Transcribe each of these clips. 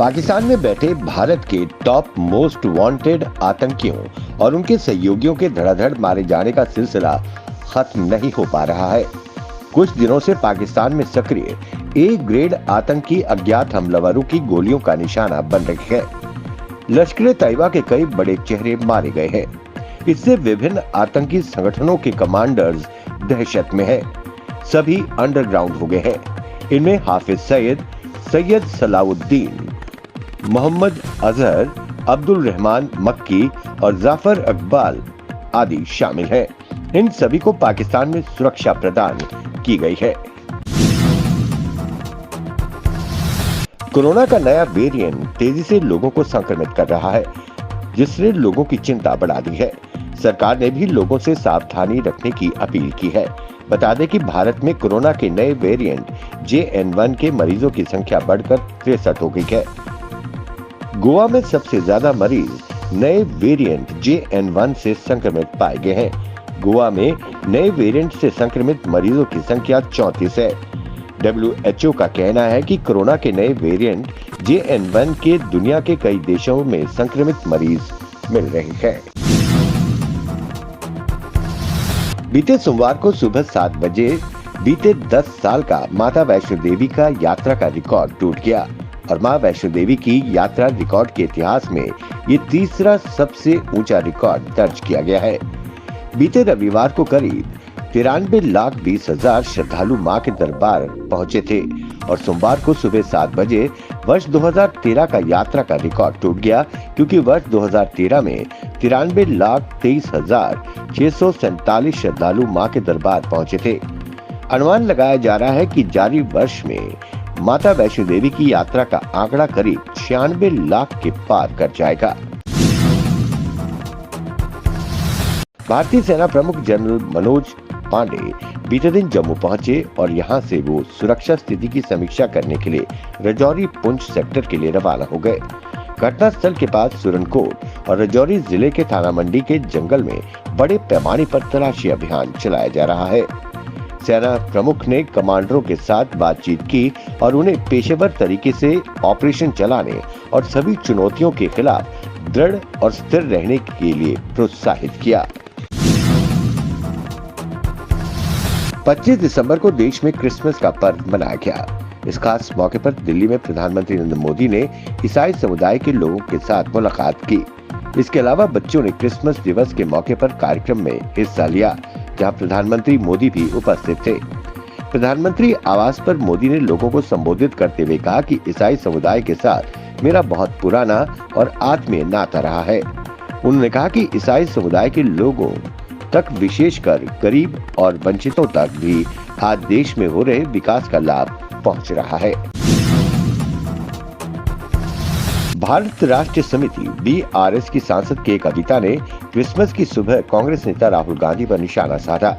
पाकिस्तान में बैठे भारत के टॉप मोस्ट वांटेड आतंकियों और उनके सहयोगियों के धड़ाधड़ मारे जाने का सिलसिला खत्म नहीं हो पा रहा है। कुछ दिनों से पाकिस्तान में सक्रिय ए ग्रेड आतंकी अज्ञात हमलावरों की गोलियों का निशाना बन रही है। लश्कर-ए-तैयबा के कई बड़े चेहरे मारे गए हैं। इससे विभिन्न आतंकी संगठनों के कमांडर्स दहशत में हैं। सभी अंडरग्राउंड हो गए हैं। इनमें हाफिज सईद, सैयद सलाउद्दीन, मोहम्मद अजहर, अब्दुल रहमान मक्की और जाफर इकबाल आदि शामिल हैं। इन सभी को पाकिस्तान में सुरक्षा प्रदान की गई है। कोरोना का नया वेरिएंट तेजी से लोगों को संक्रमित कर रहा है, जिसने लोगों की चिंता बढ़ा दी है। सरकार ने भी लोगों से सावधानी रखने की अपील की है। बता दें कि भारत में कोरोना के नए वेरिएंट JN1 के मरीजों की संख्या बढ़कर 63 हो गई है। गोवा में सबसे ज्यादा मरीज नए वेरिएंट JN1 से संक्रमित पाए गए हैं। गोवा में नए वेरिएंट से संक्रमित मरीजों की संख्या 34 है। WHO का कहना है कि कोरोना के नए वेरिएंट JN1 के दुनिया के कई देशों में संक्रमित मरीज मिल रहे हैं। बीते सोमवार को सुबह 7 बजे बीते 10 साल का माता वैष्णो देवी का यात्रा का रिकॉर्ड टूट गया और मां वैष्णो देवी की यात्रा रिकॉर्ड के इतिहास में ये तीसरा सबसे ऊंचा रिकॉर्ड दर्ज किया गया है। बीते रविवार को करीब 93,20,000 श्रद्धालु मां के दरबार पहुंचे थे और सोमवार को सुबह 7 बजे वर्ष 2013 का यात्रा का रिकॉर्ड टूट गया, क्योंकि वर्ष 2013 में 93,23,647 श्रद्धालु मां के दरबार पहुंचे थे। अनुमान लगाया जा रहा है कि जारी वर्ष में माता वैष्णो देवी की यात्रा का आंकड़ा करीब 96 लाख के पार कर जाएगा। भारतीय सेना प्रमुख जनरल मनोज पांडे बीते दिन जम्मू पहुंचे और यहां से वो सुरक्षा स्थिति की समीक्षा करने के लिए राजौरी पुंछ सेक्टर के लिए रवाना हो गए। घटनास्थल के पास सुरनकोट और राजौरी जिले के थाना मंडी के जंगल में बड़े पैमाने पर तलाशी अभियान चलाया जा रहा है। सेना प्रमुख ने कमांडरों के साथ बातचीत की और उन्हें पेशेवर तरीके से ऑपरेशन चलाने और सभी चुनौतियों के खिलाफ दृढ़ और स्थिर रहने के लिए प्रोत्साहित किया। 25 दिसंबर को देश में क्रिसमस का पर्व मनाया गया। इस खास मौके पर दिल्ली में प्रधानमंत्री नरेंद्र मोदी ने ईसाई समुदाय के लोगों के साथ मुलाकात की। इसके अलावा बच्चों ने क्रिसमस दिवस के मौके पर कार्यक्रम में हिस्सा लिया, जहां प्रधानमंत्री मोदी भी उपस्थित थे। प्रधानमंत्री आवास पर मोदी ने लोगों को संबोधित करते हुए कहा कि ईसाई समुदाय के साथ मेरा बहुत पुराना और आत्मीय नाता रहा है। उन्होंने कहा कि ईसाई समुदाय के लोगों तक, विशेषकर गरीब और वंचितों तक भी आज देश में हो रहे विकास का लाभ पहुंच रहा है। भारत राष्ट्रीय समिति BRS की सांसद के कविता ने क्रिसमस की सुबह कांग्रेस नेता राहुल गांधी पर निशाना साधा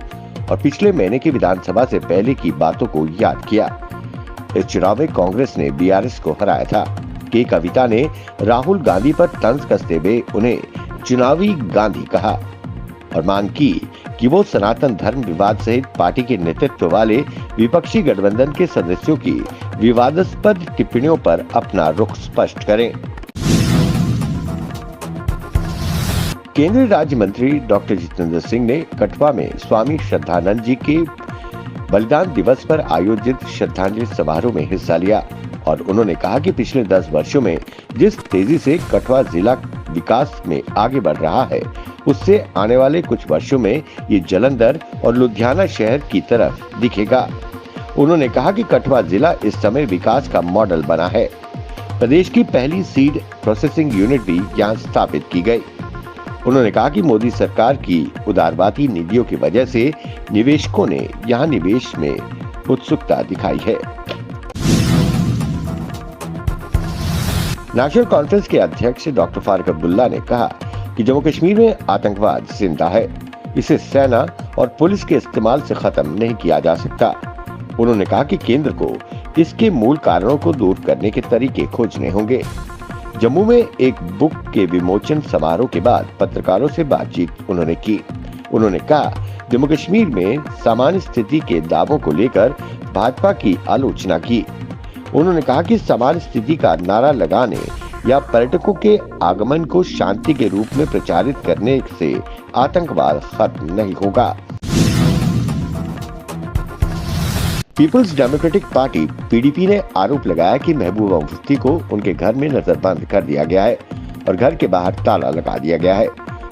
और पिछले महीने की विधानसभा से पहले की बातों को याद किया। इस चुनाव में कांग्रेस ने BRS को हराया था। के कविता ने राहुल गांधी पर तंज कसते हुए उन्हें चुनावी गांधी कहा और मांग की कि वो सनातन धर्म विवाद सहित पार्टी के नेतृत्व वाले विपक्षी गठबंधन के सदस्यों की विवादास्पद टिप्पणियों पर अपना रुख स्पष्ट करें। केंद्रीय राज्य मंत्री डॉक्टर जितेंद्र सिंह ने कठुआ में स्वामी श्रद्धानंद जी के बलिदान दिवस पर आयोजित श्रद्धांजलि समारोह में हिस्सा लिया और उन्होंने कहा कि पिछले 10 वर्षों में जिस तेजी से कठुआ जिला विकास में आगे बढ़ रहा है, उससे आने वाले कुछ वर्षों में ये जालंधर और लुधियाना शहर की तरफ दिखेगा। उन्होंने कहा कि कठुआ जिला इस समय विकास का मॉडल बना है। प्रदेश की पहली सीड प्रोसेसिंग यूनिट भी यहाँ स्थापित की गई। उन्होंने कहा कि मोदी सरकार की उदारवादी नीतियों की वजह से निवेशकों ने यहाँ निवेश में उत्सुकता दिखाई है। नेशनल कॉन्फ्रेंस के अध्यक्ष डॉक्टर फारूक अब्दुल्ला ने कहा कि जम्मू कश्मीर में आतंकवाद जिंदा है, इसे सेना और पुलिस के इस्तेमाल से खत्म नहीं किया जा सकता। उन्होंने कहा कि केंद्र को इसके मूल कारणों को दूर करने के तरीके खोजने होंगे। जम्मू में एक बुक के विमोचन समारोह के बाद पत्रकारों से बातचीत उन्होंने की। उन्होंने कहा, जम्मू कश्मीर में सामान्य स्थिति के दावों को लेकर भाजपा की आलोचना की। उन्होंने कहा कि समान स्थिति का नारा लगाने या पर्यटकों के आगमन को शांति के रूप में प्रचारित करने से आतंकवाद खत्म नहीं होगा। पीपुल्स डेमोक्रेटिक पार्टी पीडीपी ने आरोप लगाया कि महबूबा मुफ्ती को उनके घर में नजरबंद कर दिया गया है और घर के बाहर ताला लगा दिया गया है।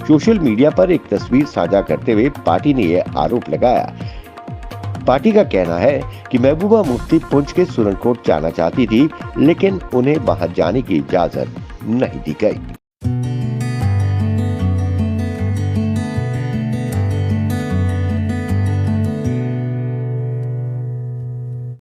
सोशल मीडिया पर एक तस्वीर साझा करते हुए पार्टी ने यह आरोप लगाया। पार्टी का कहना है कि महबूबा मुफ्ती पुंछ के सुरनकोट जाना चाहती थी, लेकिन उन्हें वहां जाने की इजाजत नहीं दी गई।